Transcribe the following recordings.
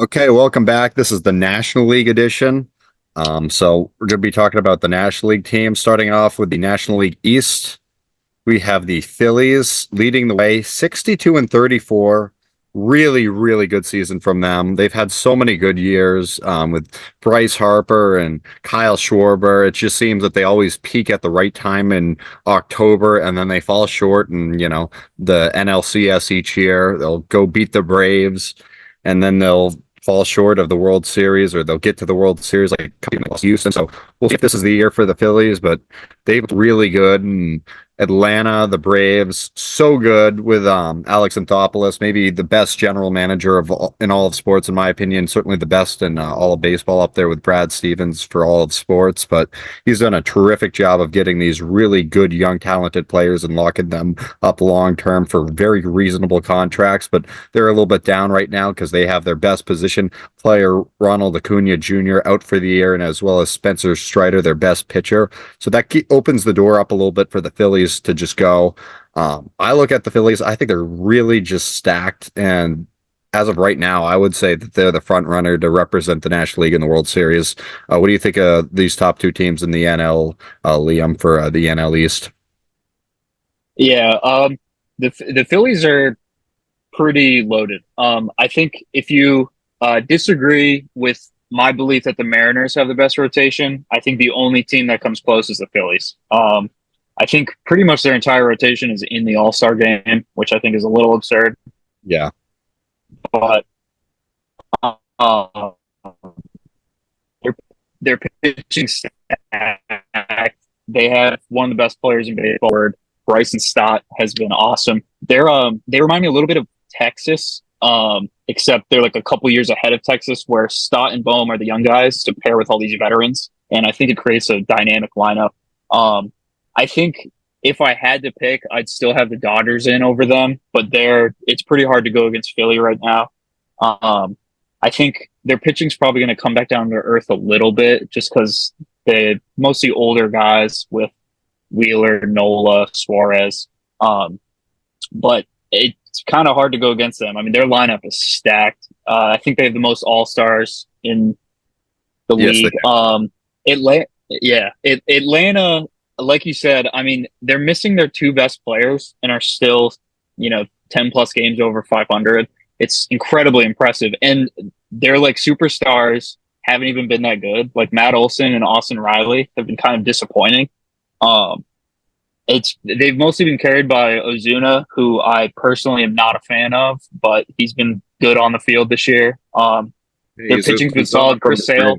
Okay, welcome back. This is the National League edition. So we're going to be talking about the National League team. Starting off with the National League East, we have the Phillies leading the way, 62 and 34. Really, really good season from them. They've had so many good years with Bryce Harper and Kyle Schwarber. It just seems that they always peak at the right time in October, and then they fall short. And the NLCS each year, they'll go beat the Braves, and then they'll fall short of the World Series, or they'll get to the World Series like Houston. So we'll see if this is the year for the Phillies, but they've been really good. And Atlanta, the Braves, so good with Alex Anthopoulos, maybe the best general manager in all of sports, in my opinion. Certainly the best in all of baseball, up there with Brad Stevens for all of sports. But he's done a terrific job of getting these really good, young, talented players and locking them up long term for very reasonable contracts. But they're a little bit down right now because they have their best position player, Ronald Acuna Jr., out for the year, and as well as Spencer Strider, their best pitcher. So that opens the door up a little bit for the Phillies to just go. I look at the Phillies, I think they're really just stacked. And as of right now, I would say that they're the front runner to represent the National League in the World Series. What do you think of these top two teams in the NL, Liam, for the NL East? Yeah, the Phillies are pretty loaded. I think if you disagree with my belief that the Mariners have the best rotation, I think the only team that comes close is the Phillies. I think pretty much their entire rotation is in the All-Star game, which I think is a little absurd. Yeah. But uh, their their pitching stack, they have one of the best players in baseball. Bryson Stott has been awesome. They remind me a little bit of Texas, except they're like a couple years ahead of Texas, where Stott and Bohm are the young guys to pair with all these veterans, and I think it creates a dynamic lineup. I think if I had to pick, I'd still have the Dodgers in over them, but it's pretty hard to go against Philly right now. I think their pitching's probably going to come back down to earth a little bit, just because they're mostly older guys with Wheeler, Nola, Suarez. But it's kind of hard to go against them. I mean, their lineup is stacked. I think they have the most All Stars in the Yes, they league. Atlanta, like you said, I mean, they're missing their two best players and are still, 10 plus games over 500. It's incredibly impressive. And they're like superstars haven't even been that good. Like Matt Olson and Austin Riley have been kind of disappointing. Um, they've mostly been carried by Ozuna, who I personally am not a fan of, but he's been good on the field this year. Their pitching's been solid. Chris Sale,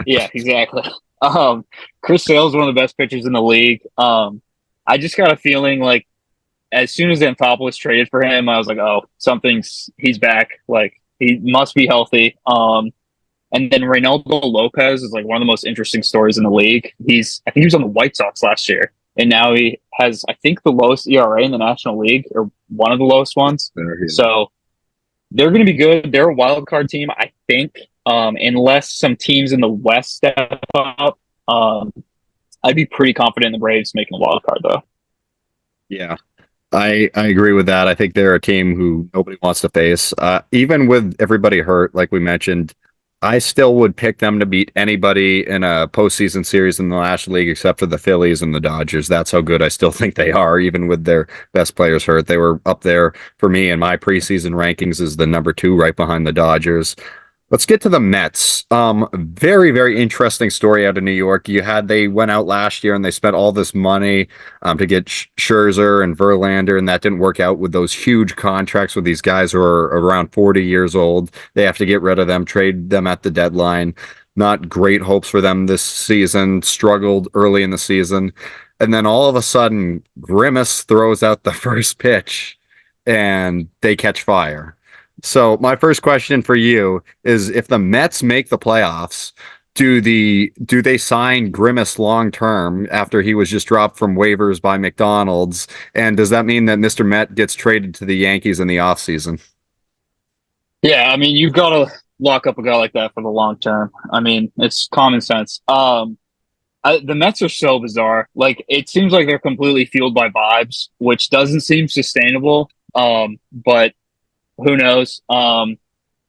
yeah, exactly. Chris Sale is one of the best pitchers in the league. I just got a feeling like as soon as Anthopoulos traded for him, I was like, oh, he's back. Like he must be healthy. And then Reynaldo Lopez is like one of the most interesting stories in the league. I think he was on the White Sox last year, and now he has, I think, the lowest ERA in the National League, or one of the lowest ones. So they're going to be good. They're a wild card team, I think, unless some teams in the West step up. I'd be pretty confident in the Braves making a wild card, though. Yeah. I agree with that. I think they're a team who nobody wants to face. Even with everybody hurt, like we mentioned, I still would pick them to beat anybody in a postseason series in the National League except for the Phillies and the Dodgers. That's how good I still think they are, even with their best players hurt. They were up there for me in my preseason rankings as the number two, right behind the Dodgers. Let's get to the Mets. Very, very interesting story out of New York. They went out last year and they spent all this money to get Scherzer and Verlander, and that didn't work out with those huge contracts with these guys who are around 40 years old. They have to get rid of them, trade them at the deadline. Not great hopes for them this season. Struggled early in the season. And then all of a sudden, Grimace throws out the first pitch and they catch fire. So my first question for you is, if the Mets make the playoffs, do they sign Grimace long term after he was just dropped from waivers by McDonald's? And does that mean that Mr. Met gets traded to the Yankees in the offseason? Yeah, I mean, you've got to lock up a guy like that for the long term. I mean, it's common sense. The Mets are so bizarre. Like, it seems like they're completely fueled by vibes, which doesn't seem sustainable. But who knows?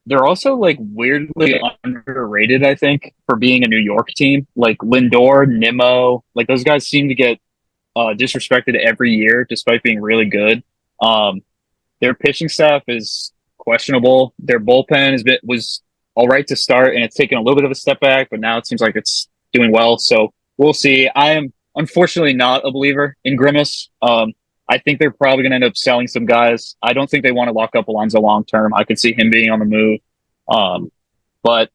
they're also like weirdly underrated, I think, for being a New York team. Like Lindor, Nimmo, like those guys seem to get disrespected every year despite being really good. Um, their pitching staff is questionable. Their bullpen was all right to start, and it's taken a little bit of a step back, but now it seems like it's doing well. So we'll see. I am unfortunately not a believer in Grimace. I think they're probably going to end up selling some guys. I don't think they want to lock up Alonso long term. I could see him being on the move. Um, but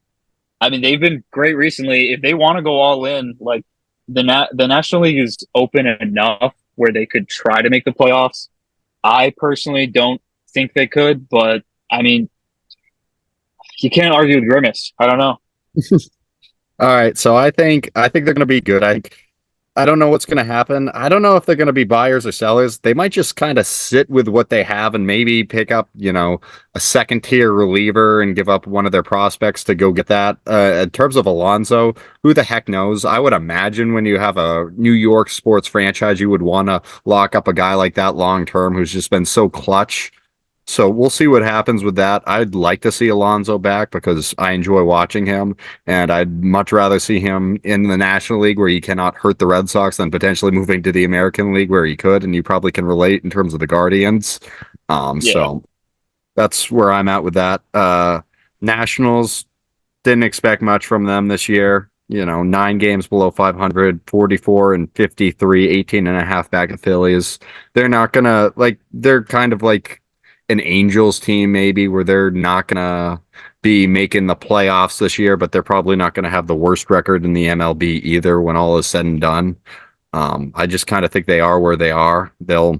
I mean, they've been great recently. If they want to go all in, like the National League is open enough where they could try to make the playoffs. I personally don't think they could, but I mean, you can't argue with Grimace. I don't know. All right, so I think they're going to be good. I don't know what's going to happen. I don't know if they're going to be buyers or sellers. They might just kind of sit with what they have and maybe pick up, a second tier reliever and give up one of their prospects to go get that. In terms of Alonso, who the heck knows? I would imagine when you have a New York sports franchise, you would want to lock up a guy like that long term who's just been so clutch. So we'll see what happens with that. I'd like to see Alonso back because I enjoy watching him, and I'd much rather see him in the National League where he cannot hurt the Red Sox than potentially moving to the American League where he could, and you probably can relate in terms of the Guardians. Yeah. So that's where I'm at with that. Nationals didn't expect much from them this year. 9 games below 500, 44 and 53, 18 and a half back at Phillies. They're not gonna they're kind of like an Angels team maybe where they're not gonna be making the playoffs this year, but they're probably not gonna have the worst record in the MLB either when all is said and done. I just kind of think they are where they are. They'll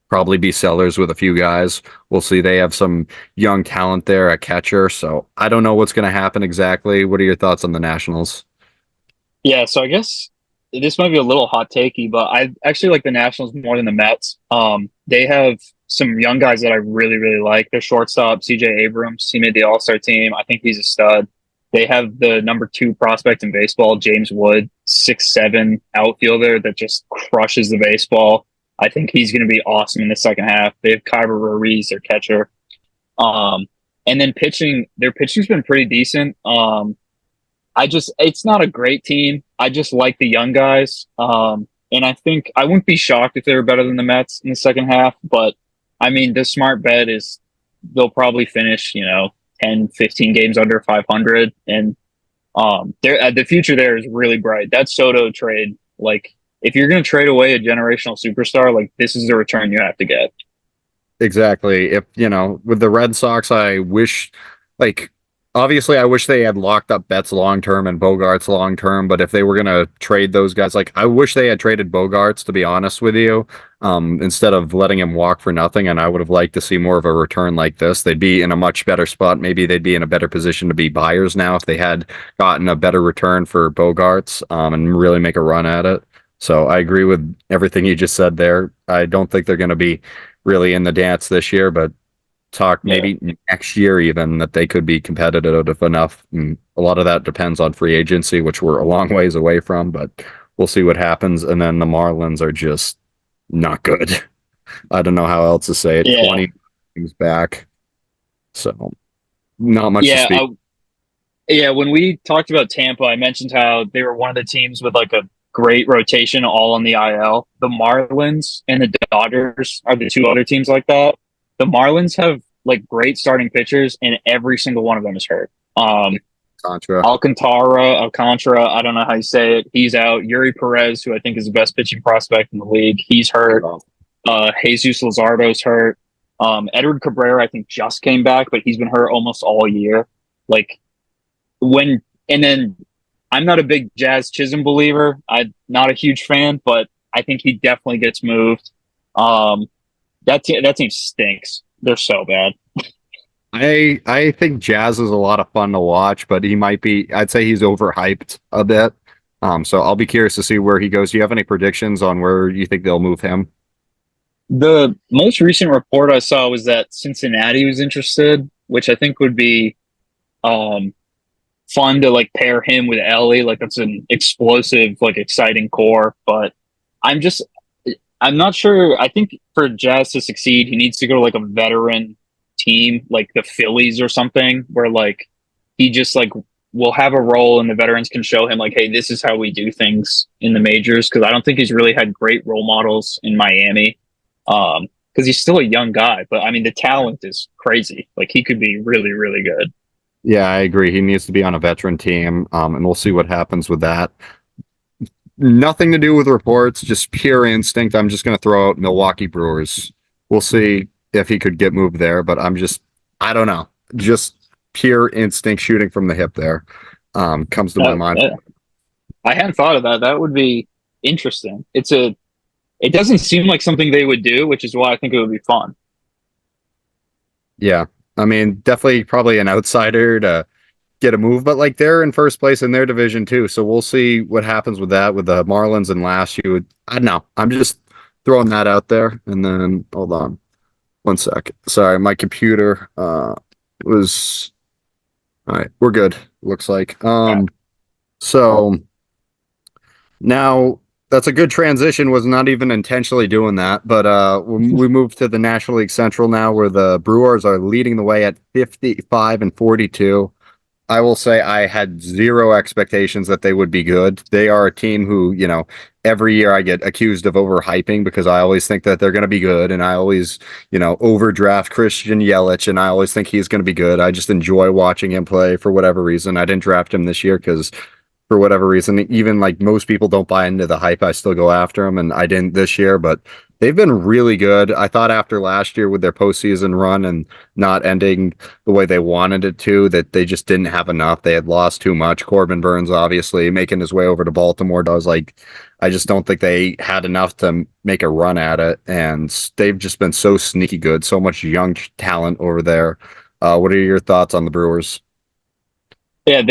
probably be sellers with a few guys. We'll see. They have some young talent there at catcher, so I don't know what's going to happen exactly. What are your thoughts on the Nationals? Yeah, so I guess this might be a little hot takey, but I actually like the Nationals more than the Mets. They have some young guys that I really, really like. Their shortstop, CJ Abrams, he made the All-Star team. I think he's a stud. They have the number 2 prospect in baseball, James Wood, 6'7" outfielder that just crushes the baseball. I think he's going to be awesome in the second half. They have Kyber Ruiz, their catcher. Um, and then pitching, their pitching's been pretty decent. It's not a great team. I just like the young guys. And I think I wouldn't be shocked if they were better than the Mets in the second half. But I mean, the smart bet is they'll probably finish, 10, 15 games under 500. And the future there is really bright. That Soto trade, like, if you're going to trade away a generational superstar, like, this is the return you have to get. Exactly. If, with the Red Sox, like, obviously, I wish they had locked up Betts long term and Bogarts long term, but if they were going to trade those guys, like, I wish they had traded Bogarts, to be honest with you, instead of letting him walk for nothing. And I would have liked to see more of a return like this. They'd be in a much better spot. Maybe they'd be in a better position to be buyers now if they had gotten a better return for Bogarts, and really make a run at it. So I agree with everything you just said there. I don't think they're going to be really in the dance this year, but talk Yeah. maybe next year even that they could be competitive enough. And a lot of that depends on free agency, which we're a long ways away from, but we'll see what happens. And then the Marlins are just not good. I don't know how else to say it. Yeah. 20 games back. So not much to Yeah. speak. Yeah. When we talked about Tampa, I mentioned how they were one of the teams with like a great rotation all on the IL. The Marlins and the Dodgers are the 2 other teams like that. The Marlins have like great starting pitchers, and every single one of them is hurt. Contra. Alcantara, I don't know how you say it. He's out. Yuri Perez, who I think is the best pitching prospect in the league, he's hurt. Jesus Luzardo's hurt. Edward Cabrera, I think, just came back, but he's been hurt almost all year. Like and then I'm not a big Jazz Chisholm believer. I'm not a huge fan, but I think he definitely gets moved. That team stinks. They're so bad. I think Jazz is a lot of fun to watch, but I'd say he's overhyped a bit. So I'll be curious to see where he goes. Do you have any predictions on where you think they'll move him? The most recent report I saw was that Cincinnati was interested, which I think would be fun to like pair him with Ellie. Like that's an explosive, like exciting core. But I'm I'm not sure. I think for Jazz to succeed, he needs to go to like a veteran, team like the Phillies or something, where like he just like will have a role and the veterans can show him like, hey, this is how we do things in the majors. Because I don't think he's really had great role models in Miami. Because he's still a young guy, but I mean the talent is crazy. Like he could be really, really good. Yeah, I agree. He needs to be on a veteran team, and we'll see what happens with that. Nothing to do with reports, just pure instinct. I'm just going to throw out Milwaukee Brewers. We'll see if he could get moved there, but I don't know. Just pure instinct shooting from the hip there comes to my mind. I hadn't thought of that. That would be interesting. It doesn't seem like something they would do, which is why I think it would be fun. Yeah. I mean, definitely probably an outsider to get a move, but like they're in first place in their division too. So we'll see what happens with that with the Marlins and last year. I don't know. I'm just throwing that out there. And then hold on one sec. Sorry, my computer was all right. We're good. Looks like. So now that's a good transition. Was not even intentionally doing that, but we moved to the National League Central now, where the Brewers are leading the way at 55-42. I will say I had zero expectations that they would be good. They are a team who, every year I get accused of overhyping because I always think that they're going to be good, and I always, overdraft Christian Yelich, and I always think he's going to be good. I just enjoy watching him play for whatever reason. I didn't draft him this year because for whatever reason, even like most people don't buy into the hype, I still go after them, and I didn't this year, but they've been really good. I thought after last year with their postseason run and not ending the way they wanted it to, that they just didn't have enough. They had lost too much. Corbin Burns, obviously, making his way over to Baltimore. I just don't think they had enough to make a run at it, and they've just been so sneaky good, so much young talent over there. What are your thoughts on the Brewers? Yeah,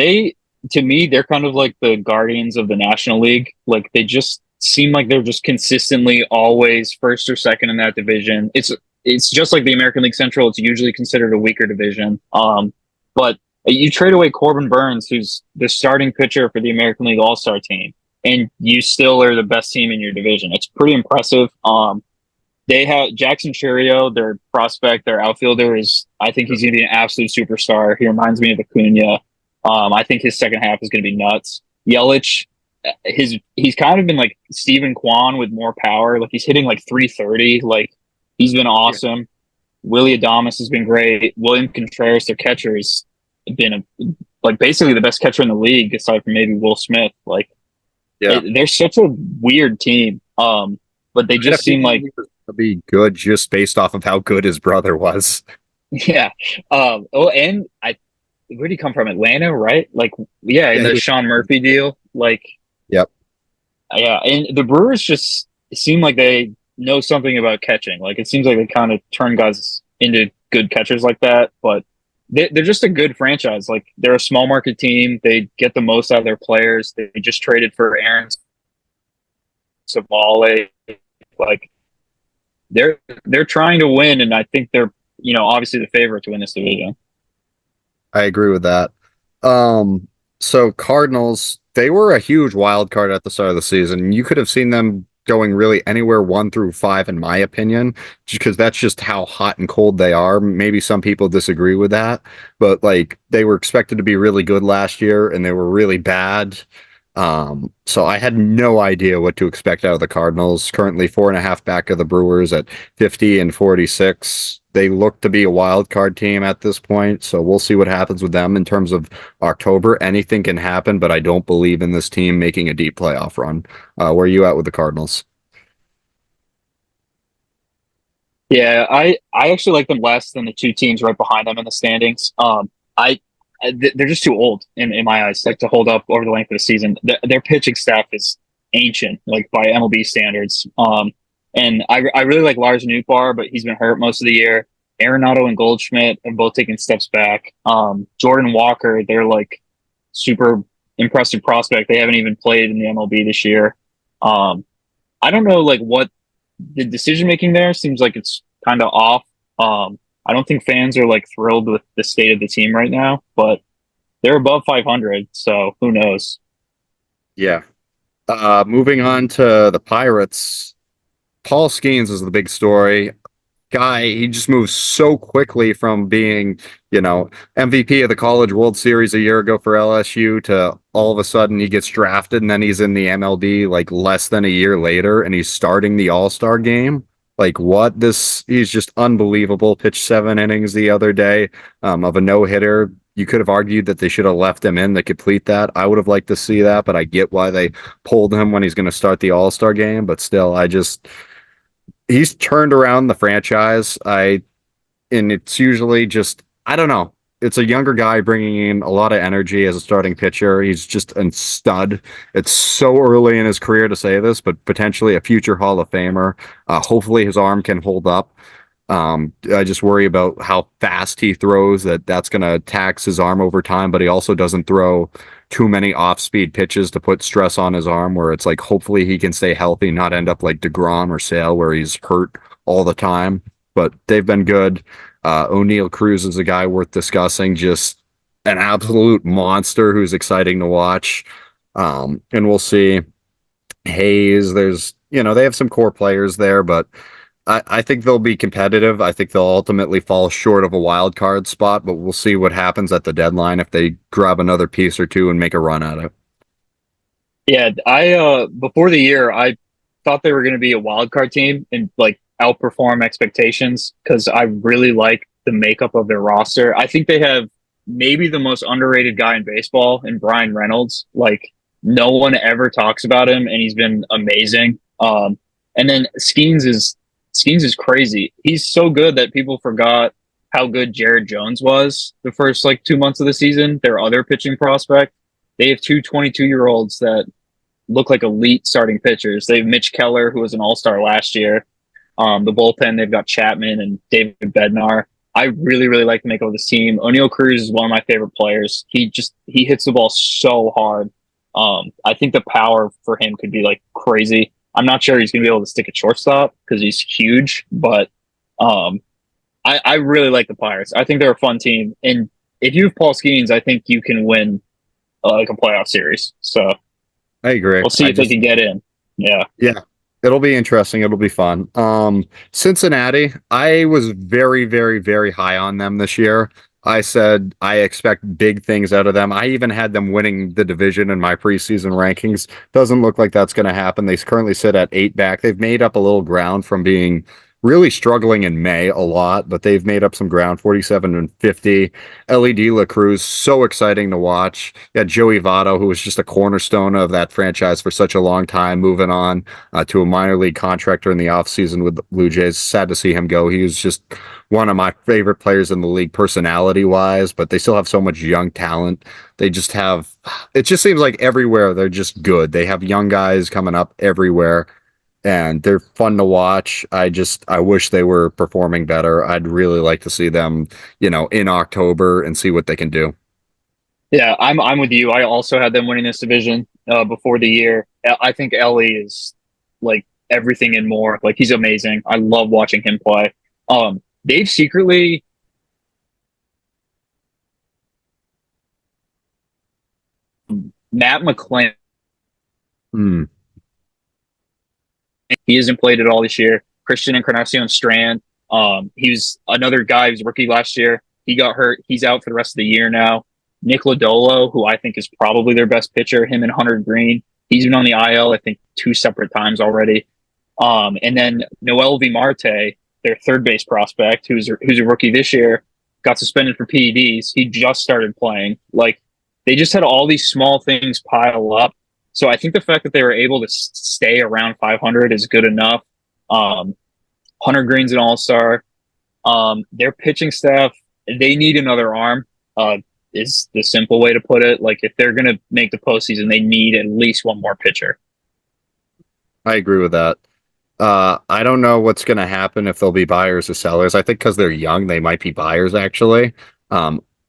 to me, they're kind of like the guardians of the National League. Like they just seem like they're just consistently always first or second in that division. It's just like the American League Central. It's usually considered a weaker division. But you trade away Corbin Burns, who's the starting pitcher for the American League All-Star team, and you still are the best team in your division. It's pretty impressive. They have Jackson Churio, their prospect, their outfielder I think he's going to be an absolute superstar. He reminds me of Acuna. I think his second half is going to be nuts. Yelich, he's kind of been like Steven Kwan with more power. Like he's hitting like 330. Like he's been awesome. Yeah. Willie Adames has been great. William Contreras, their catcher, has been like basically the best catcher in the league, aside from maybe Will Smith. Like, yeah, they're such a weird team. But they just seem like to be good just based off of how good his brother was. Yeah. And where did he come from? Atlanta, right? Like, yeah, in the Sean Murphy deal. Like, yep. Yeah, and the Brewers just seem like they know something about catching. Like, it seems like they kind of turn guys into good catchers like that. But they're just a good franchise. Like, they're a small market team. They get the most out of their players. They just traded for Aaron Savale. Like, they're trying to win, and I think they're obviously the favorite to win this division. I agree with that. So Cardinals, they were a huge wild card at the start of the season. You could have seen them going really anywhere 1 through 5, in my opinion, because that's just how hot and cold they are. Maybe some people disagree with that, but like they were expected to be really good last year and they were really bad. So I had no idea what to expect out of the Cardinals. Currently 4.5 back of the Brewers at 50-46. They look to be a wild card team at this point, so we'll see what happens with them in terms of October. Anything can happen, but I don't believe in this team making a deep playoff run. Where are you at with the Cardinals? Yeah, I actually like them less than the two teams right behind them in the standings. They're just too old in my eyes, like to hold up over the length of the season. Their pitching staff is ancient, like by MLB standards. And I really like Lars Nootbaar, but he's been hurt most of the year. Arenado and Goldschmidt have both taken steps back. Jordan Walker, they're like super impressive prospect. They haven't even played in the MLB this year. I don't know, like what the decision making there seems like it's kind of off. I don't think fans are like thrilled with the state of the team right now, but they're above 500, so who knows? Yeah. Moving on to the Pirates. Paul Skeens is the big story. guy. He just moves so quickly from being, MVP of the College World Series a year ago for LSU to all of a sudden he gets drafted and then he's in the MLB like less than a year later and he's starting the All-Star game. Like what this he's just unbelievable. Pitched 7 innings the other day of a no-hitter. You could have argued that they should have left him in to complete that. I would have liked to see that, but I get why they pulled him when he's going to start the All-Star game. But still, he's turned around the franchise. And it's usually just I don't know. It's a younger guy bringing in a lot of energy as a starting pitcher. He's just a stud. It's so early in his career to say this, but potentially a future Hall of Famer. Hopefully his arm can hold up. I just worry about how fast he throws. That's going to tax his arm over time, but he also doesn't throw too many off-speed pitches to put stress on his arm. Where it's like hopefully he can stay healthy, not end up like DeGrom or Sale, where he's hurt all the time. But they've been good. O'Neal Cruz is a guy worth discussing. Just an absolute monster who's exciting to watch. And we'll see. Hayes, they have some core players there, but I think they'll be competitive. I think they'll ultimately fall short of a wild card spot, but we'll see what happens at the deadline if they grab another piece or two and make a run at it. Yeah, I before the year, I thought they were going to be a wild card team and like outperform expectations because I really like the makeup of their roster. I think they have maybe the most underrated guy in baseball in Brian Reynolds. Like no one ever talks about him, and he's been amazing. And then Skeens is crazy. He's so good that people forgot how good Jared Jones was the first like 2 months of the season. Their other pitching prospect. They have two 22-year-olds that look like elite starting pitchers. They have Mitch Keller, who was an all-star last year. The bullpen, they've got Chapman and David Bednar. I really, really like the makeup of this team. O'Neal Cruz is one of my favorite players. He hits the ball so hard. I think the power for him could be like crazy. I'm not sure he's going to be able to stick at shortstop because he's huge, but I really like the Pirates. I think they're a fun team, and if you have Paul Skeens, I think you can win like a playoff series. So I agree. we'll see if they can get in. Yeah. Yeah, it'll be interesting. It'll be fun. Cincinnati, I was very, very, very high on them this year. I said I expect big things out of them. I even had them winning the division in my preseason rankings. Doesn't look like that's going to happen. They currently sit at 8 back. They've made up a little ground from being really struggling in May a lot, but they've made up some ground. 47-50. LED La Cruz, so exciting to watch. Yeah, Joey Votto, who was just a cornerstone of that franchise for such a long time, moving on to a minor league contractor in the offseason with the Blue Jays. Sad to see him go. He was just one of my favorite players in the league personality wise, but they still have so much young talent. They just have, it just seems like everywhere they're just good. They have young guys coming up everywhere and they're fun to watch. I wish they were performing better. I'd really like to see them, in October and see what they can do. Yeah, I'm with you. I also had them winning this division before the year. I think Ellie is like everything and more. Like he's amazing. I love watching him play. They've secretly Matt McClain. Hmm. He hasn't played at all this year. Christian Encarnacion Strand. He was another guy who's rookie last year. He got hurt. He's out for the rest of the year now. Nick Lodolo, who I think is probably their best pitcher, him and Hunter Green. He's been on the IL, I think, 2 separate times already. And then Noel V. Marte, their third base prospect, who's a rookie this year, got suspended for PEDs. He just started playing. Like they just had all these small things pile up. So I think the fact that they were able to stay around 500 is good enough. Hunter Green's an all-star. Their pitching staff, they need another arm, is the simple way to put it. Like if they're going to make the postseason, they need at least one more pitcher. I agree with that. I don't know what's going to happen if they'll be buyers or sellers. I think because they're young, they might be buyers actually.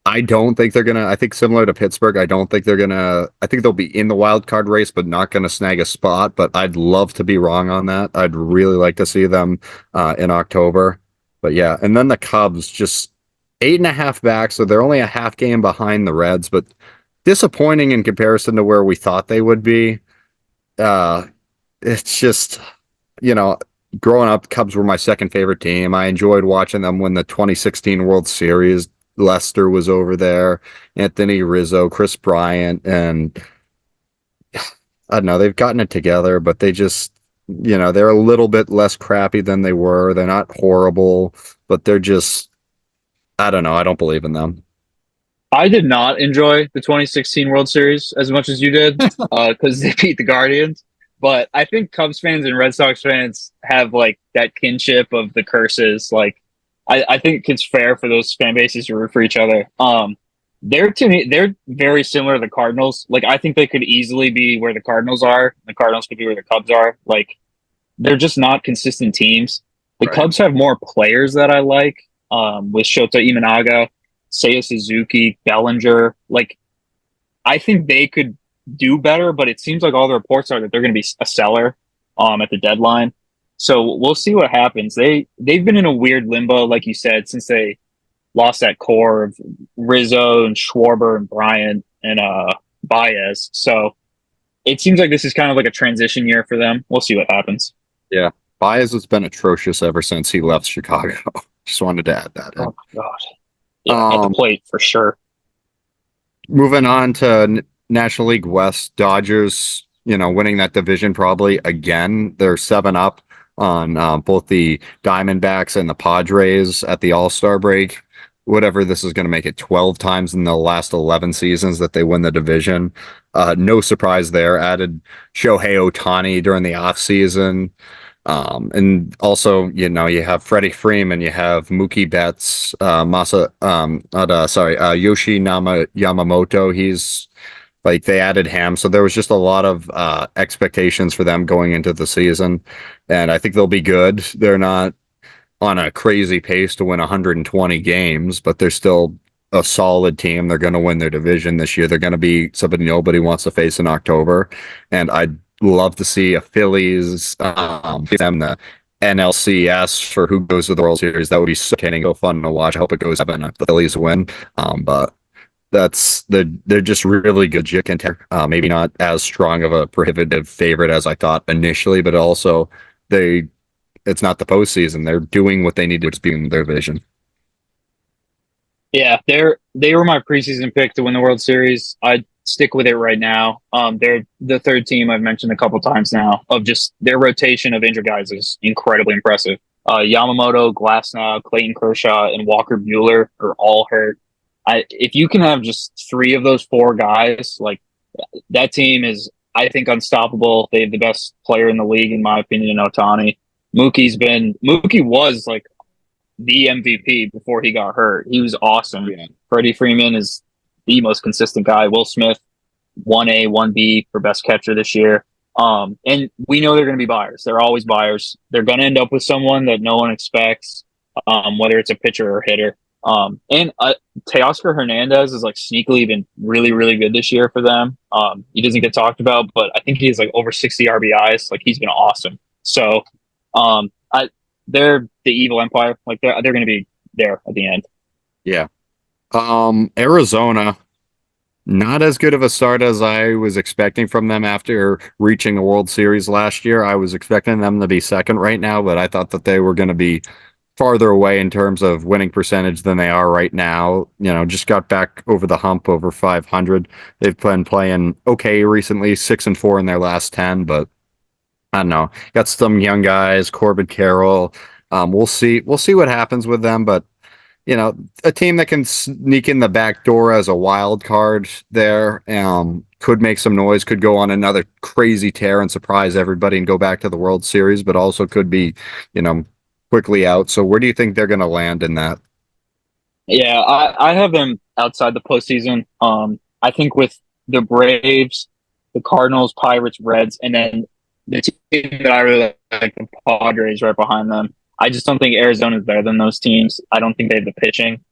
I don't think they're gonna. I think similar to Pittsburgh, I don't think they're gonna. I think they'll be in the wild card race, but not gonna snag a spot. But I'd love to be wrong on that. I'd really like to see them in October. But yeah, and then the Cubs just 8.5 back, so they're only a half game behind the Reds, but disappointing in comparison to where we thought they would be. It's just, you know, growing up, Cubs were my second favorite team. I enjoyed watching them win the 2016 World Series. Lester was over there, Anthony Rizzo, Chris Bryant, and I don't know, they've gotten it together, but they just, they're a little bit less crappy than they were. They're not horrible, but they're just, I don't know. I don't believe in them. I did not enjoy the 2016 World Series as much as you did because they beat the Guardians. But I think Cubs fans and Red Sox fans have like that kinship of the curses. Like, I think it's fair for those fan bases to root for each other. They're to me, they're very similar to the Cardinals. Like, I think they could easily be where the Cardinals are. The Cardinals could be where the Cubs are. Like, they're just not consistent teams. The Right. Cubs have more players that I like, with Shota Imanaga, Seiya Suzuki, Bellinger. Like, I think they could do better, but it seems like all the reports are that they're going to be a seller at the deadline. So we'll see what happens. They've been in a weird limbo, like you said, since they lost that core of Rizzo and Schwarber and Bryant and Baez. So it seems like this is kind of like a transition year for them. We'll see what happens. Yeah. Baez has been atrocious ever since he left Chicago. Just wanted to add that in. Oh God. Yeah, at the plate for sure. Moving on to National League West, Dodgers, winning that division probably again. They're 7-up on both the Diamondbacks and the Padres at the All-Star break. Whatever, this is going to make it 12 times in the last 11 seasons that they win the division. No surprise there. Added Shohei Ohtani during the offseason. And also, you have Freddie Freeman, you have Mookie Betts, Yamamoto. He's like, they added him. So there was just a lot of expectations for them going into the season. And I think they'll be good. They're not on a crazy pace to win 120 games, but they're still a solid team. They're going to win their division this year. They're going to be somebody nobody wants to face in October. And I'd love to see a Phillies, them the NLCS for who goes to the World Series. That would be so entertaining, so fun to watch. I hope it goes up and the Phillies win. But they're just really good. Maybe not as strong of a prohibitive favorite as I thought initially, but also it's not the postseason. They're doing what they need to be in their division. Yeah, they were my preseason pick to win the World Series. I'd stick with it right now. They're the third team I've mentioned a couple times now. Of just their rotation of injured guys is incredibly impressive. Yamamoto, Glasnow, Clayton Kershaw, and Walker Buehler are all hurt. If you can have just three of those four guys, like that team is, I think, unstoppable. They have the best player in the league, in my opinion, in Ohtani. Mookie was like the MVP before he got hurt. He was awesome. Yeah. Freddie Freeman is the most consistent guy. Will Smith, 1A, 1B for best catcher this year. And we know they're going to be buyers. They're always buyers. They're going to end up with someone that no one expects, whether it's a pitcher or hitter. And Teoscar Hernandez is like sneakily been really, really good this year for them. He doesn't get talked about, but I think he's like over 60 RBIs. Like, he's been awesome. So, they're the evil empire. Like, they're going to be there at the end. Yeah. Arizona, not as good of a start as I was expecting from them after reaching the World Series last year. I was expecting them to be second right now, but I thought that they were going to be farther away in terms of winning percentage than they are right now. Just got back over the hump, over 500. They've been playing okay recently, 6-4 in their last 10, but I don't know. Got some young guys, Corbin Carroll. We'll see. We'll see what happens with them, but a team that can sneak in the back door as a wild card there, could make some noise, could go on another crazy tear and surprise everybody and go back to the World Series, but also could be, quickly out. So where do you think they're going to land in that? Yeah, I have them outside the postseason. I think with the Braves, the Cardinals, Pirates, Reds, and then the team that I really like, the Padres, right behind them. I just don't think Arizona is better than those teams. I don't think they have the pitching.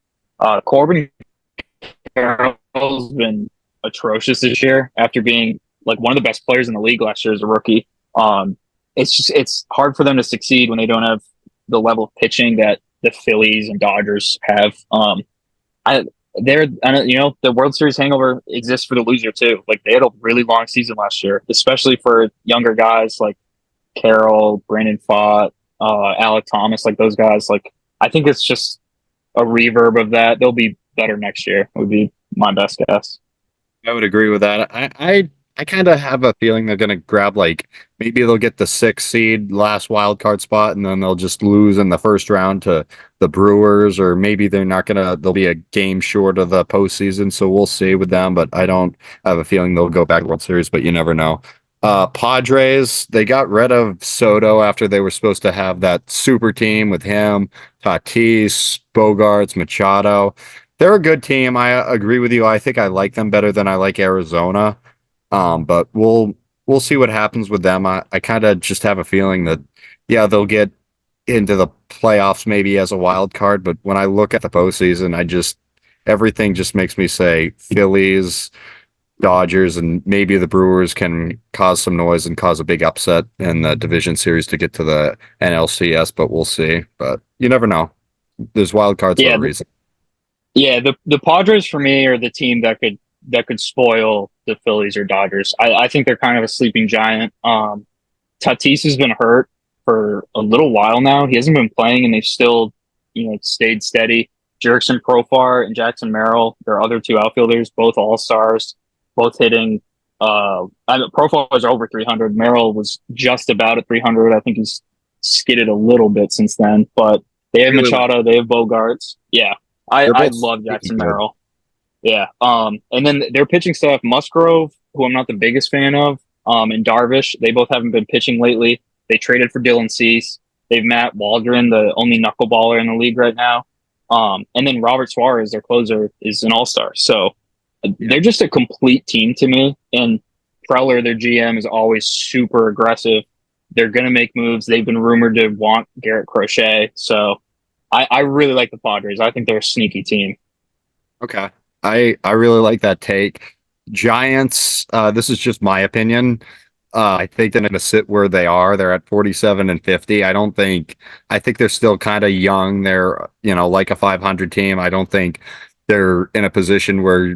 Corbin Carroll's been atrocious this year after being like one of the best players in the league last year as a rookie. It's hard for them to succeed when they don't have the level of pitching that the Phillies and Dodgers have. The World Series hangover exists for the loser too. Like, they had a really long season last year, especially for younger guys like Carroll, Brandon Pfaadt, Alec Thomas, like those guys. Like I think it's just a reverb of that. They'll be better next year. Would be my best guess. I would agree with that. I kind of have a feeling they're going to grab like maybe they'll get the sixth seed last wild card spot and then they'll just lose in the first round to the Brewers, or maybe they're not going to, they'll be a game short of the postseason. So we'll see with them, but I don't have a feeling they'll go back to World Series, but you never know. Padres, they got rid of Soto after they were supposed to have that super team with him, Tatis, Bogarts, Machado. They're a good team. I agree with you. I think I like them better than I like Arizona. But we'll see what happens with them. I kind of just have a feeling that yeah, they'll get into the playoffs maybe as a wild card, but when I look at the postseason, I just everything just makes me say Phillies, Dodgers, and maybe the Brewers can cause some noise and cause a big upset in the division series to get to the NLCS, but we'll see. But you never know. There's wild cards for Yeah, a reason. yeah. The Padres for me are the team that could spoil the Phillies or Dodgers. I think they're kind of a sleeping giant. Tatis has been hurt for a little while now. He hasn't been playing, and they've still, stayed steady. Jerickson Profar and Jackson Merrill, their other two outfielders, both all stars, both hitting. Profar was over 300. Merrill was just about at 300. I think he's skidded a little bit since then, but they have Really, Machado, they have Bogarts. Yeah, they're I both love sneaky Jackson good. Merrill. Yeah. And then their pitching staff, Musgrove, who I'm not the biggest fan of, and Darvish, they both haven't been pitching lately. They traded for Dylan Cease. They've Matt Waldron, the only knuckleballer in the league right now. And then Robert Suarez, their closer, is an all-star. So Yeah. they're just a complete team to me. And Preller, their GM, is always super aggressive. They're going to make moves. They've been rumored to want Garrett Crochet. So I really like the Padres. I think they're a sneaky team. Okay. I really like that take. Giants, this is just my opinion. I think they're going to sit where they are. They're at 47 and 50. I think they're still kind of young. They're, like a 500 team. I don't think they're in a position where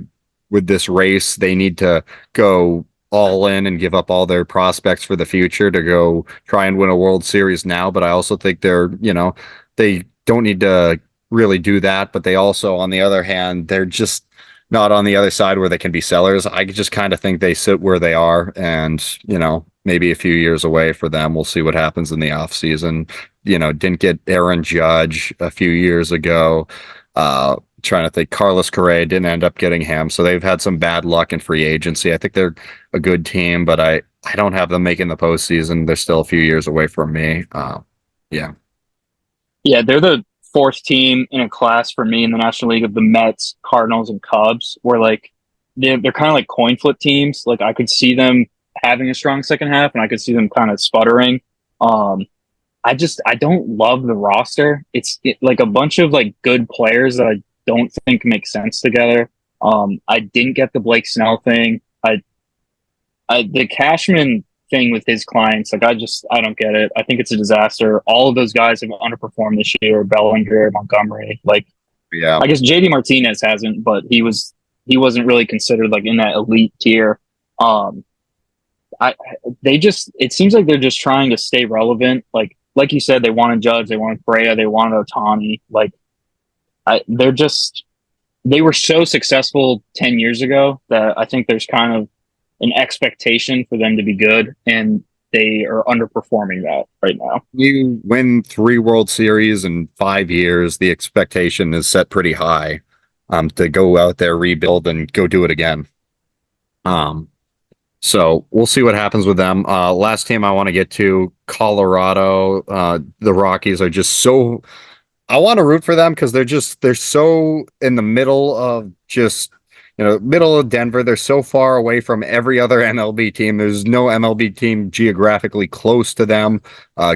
with this race, they need to go all in and give up all their prospects for the future to go try and win a World Series now. But I also think they don't need to really do that. But they also, on the other hand, they're just not on the other side where they can be sellers. I just kind of think they sit where they are and, maybe a few years away for them. We'll see what happens in the off season. Didn't get Aaron Judge a few years ago. Trying to think, Carlos Correa didn't end up getting him. So they've had some bad luck in free agency. I think they're a good team, but I don't have them making the postseason. They're still a few years away from me. Yeah. Yeah, they're the fourth team in a class for me in the National League of the Mets, Cardinals, and Cubs. Where like they're kind of like coin flip teams. Like I could see them having a strong second half, and I could see them kind of sputtering. Um, I don't love the roster. Like a bunch of like good players that I don't think make sense together. I didn't get the Blake Snell thing. The Cashman thing with his clients, like I don't get it. I think it's a disaster. All of those guys have underperformed this year. Bellinger, Montgomery, like Yeah. I guess JD Martinez hasn't, but he wasn't really considered like in that elite tier. Um, I it seems like they're just trying to stay relevant. Like you said, they wanted Judge, they wanted Brea, they wanted Otani. Like they were so successful 10 years ago that I think there's kind of an expectation for them to be good, and they are underperforming that right now. You win 3 World Series in 5 years, the expectation is set pretty high to go out there, rebuild, and go do it again. Um, so we'll see what happens with them. Last team I want to get to, Colorado. The Rockies are just so I want to root for them because they're so in the middle of just middle of Denver. They're so far away from every other MLB team. There's no MLB team geographically close to them.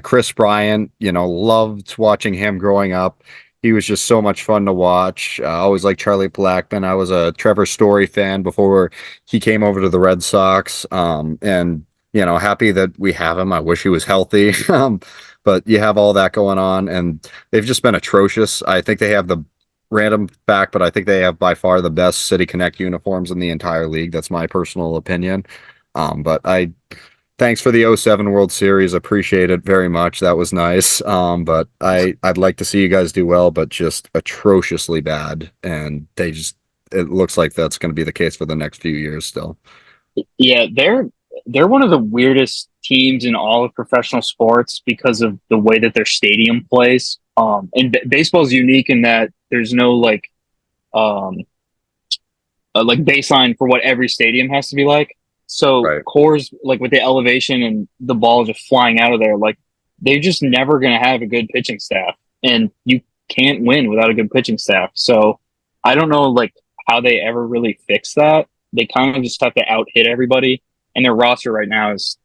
Chris Bryant, loved watching him growing up. He was just so much fun to watch. I always liked Charlie Blackmon. I was a Trevor Story fan before he came over to the Red Sox. And happy that we have him. I wish he was healthy. But you have all that going on, and they've just been atrocious. I think they have the random fact, but I think they have by far the best City Connect uniforms in the entire league. That's my personal opinion. But Thanks for the '07 World Series. Appreciate it very much. That was nice. But I'd like to see you guys do well, but just atrociously bad. And it looks like that's going to be the case for the next few years still. Yeah, they're one of the weirdest teams in all of professional sports because of the way that their stadium plays. And baseball is unique in that there's no um like baseline for what every stadium has to be like. So Right. cores like with the elevation and the ball just flying out of there, like they're just never going to have a good pitching staff, and you can't win without a good pitching staff. So I don't know like how they ever really fix that. They kind of just have to out hit everybody, and their roster right now is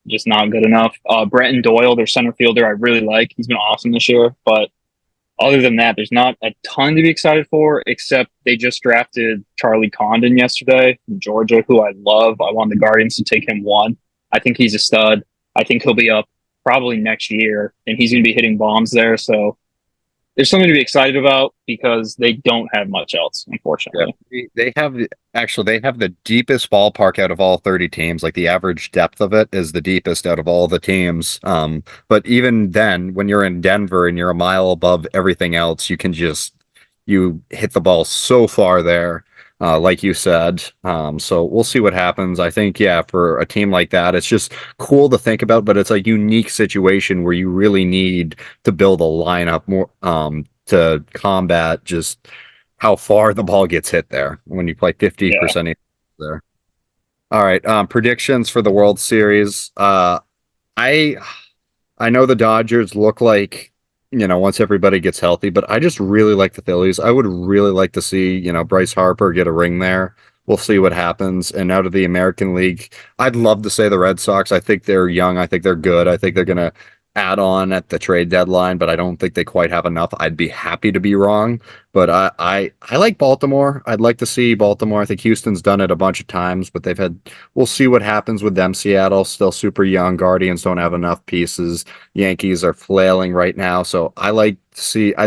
just not good enough. Brenton Doyle, their center fielder, I really like. He's been awesome this year, but other than that, there's not a ton to be excited for, except they just drafted Charlie Condon yesterday from Georgia, who I love. I want the Guardians to take him one. I think he's a stud. I think he'll be up probably next year, and he's going to be hitting bombs there. So there's something to be excited about because they don't have much else, Yeah, unfortunately. they have the deepest ballpark out of all 30 teams. Like the average depth of it is the deepest out of all the teams. But even then, when you're in Denver and you're a mile above everything else, you hit the ball so far there, like you said. So we'll see what happens. I think, yeah, for a team like that, it's just cool to think about, but it's a unique situation where you really need to build a lineup more, to combat just how far the ball gets hit there when you play Yeah. 50% there. All right, predictions for the World Series. I I know the Dodgers look like, once everybody gets healthy, but I just really like the Phillies. I would really like to see, Bryce Harper get a ring there. We'll see what happens. And out of the American League, I'd love to say the Red Sox. I think they're young. I think they're good. I think they're going to add on at the trade deadline, but I don't think they quite have enough. I'd be happy to be wrong, but I like Baltimore. I'd like to see Baltimore. I think Houston's done it a bunch of times, but we'll see what happens with them. Seattle still super young. Guardians don't have enough pieces. Yankees are flailing right now. So I'd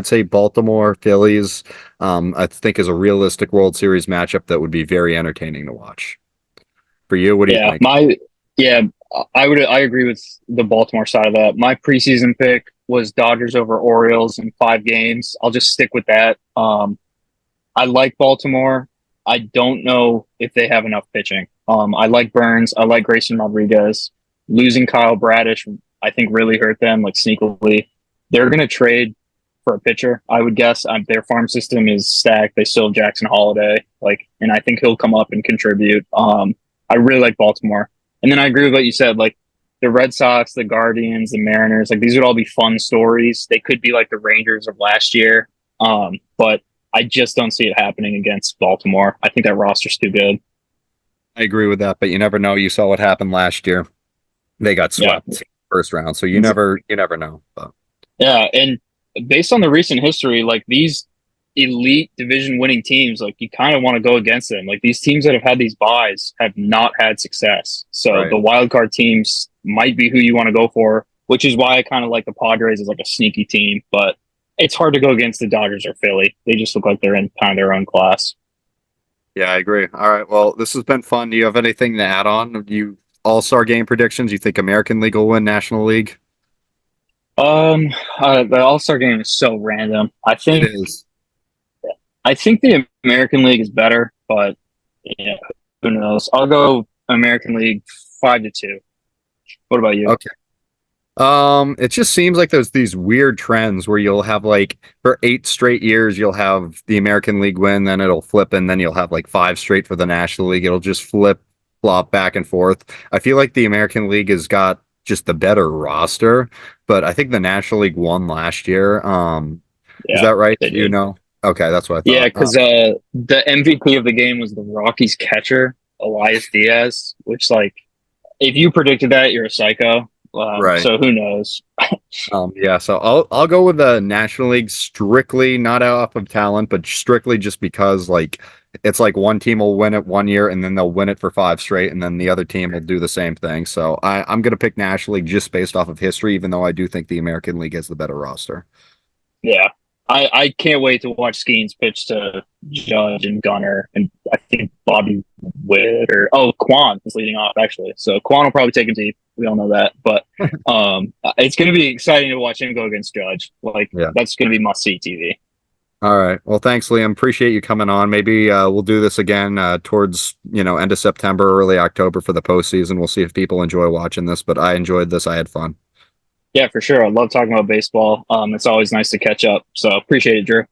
say Baltimore, Phillies, I think is a realistic World Series matchup that would be very entertaining to watch. For you, what do you Yeah. think? Yeah, I agree with the Baltimore side of that. My preseason pick was Dodgers over Orioles in 5 games. I'll just stick with that. I like Baltimore. I don't know if they have enough pitching. I like Burns. I like Grayson Rodriguez. Losing Kyle Bradish, I think, really hurt them, like sneakily. They're going to trade for a pitcher, I would guess. Their farm system is stacked. They still have Jackson Holiday, and I think he'll come up and contribute. I really like Baltimore, and then I agree with what you said. Like the Red Sox, the Guardians, the Mariners, like these would all be fun stories. They could be like the Rangers of last year, but I just don't see it happening against Baltimore. I think that roster's too good. I agree with that, but you never know. You saw what happened last year. They got Yeah, swept first round, so you never know. But yeah, and based on the recent history, like these elite division winning teams, like you kind of want to go against them. Like these teams that have had these buys have not had success. So right. the wild card teams might be who you want to go for, which is why I kind of like the Padres as like a sneaky team. But it's hard to go against the Dodgers or Philly. They just look like they're in kind of their own class. Yeah, I agree. All right. Well, this has been fun. Do you have anything to add on? You All-Star game predictions? You think American League will win National League? Um, the All Star game is so random. It is. I think the American League is better, but yeah, who knows? I'll go American League 5-2. What about you? Okay. It just seems like there's these weird trends where you'll have like for 8 straight years, you'll have the American League win, then it'll flip, and then you'll have like 5 straight for the National League. It'll just flop back and forth. I feel like the American League has got just the better roster, but I think the National League won last year. Is Yeah, that right? they did. Okay, that's what I Yeah, thought. because the MVP of the game was the Rockies catcher, Elias Diaz, which, like, if you predicted that, you're a psycho. Right. So who knows? Yeah, so I'll go with the National League strictly not off of talent, but strictly just because like it's like one team will win it one year and then they'll win it for 5 straight, and then the other team will do the same thing. So I'm gonna pick National League just based off of history, even though I do think the American League has the better roster. Yeah. I can't wait to watch Skeens pitch to Judge and Gunner, and I think Bobby Witt Quan is leading off actually. So Quan will probably take him deep. We all know that, but it's going to be exciting to watch him go against Judge. Like Yeah. that's going to be must see TV. All right. Well, thanks, Liam. Appreciate you coming on. Maybe we'll do this again towards end of September, early October for the postseason. We'll see if people enjoy watching this. But I enjoyed this. I had fun. Yeah, for sure. I love talking about baseball. It's always nice to catch up. So appreciate it, Drew.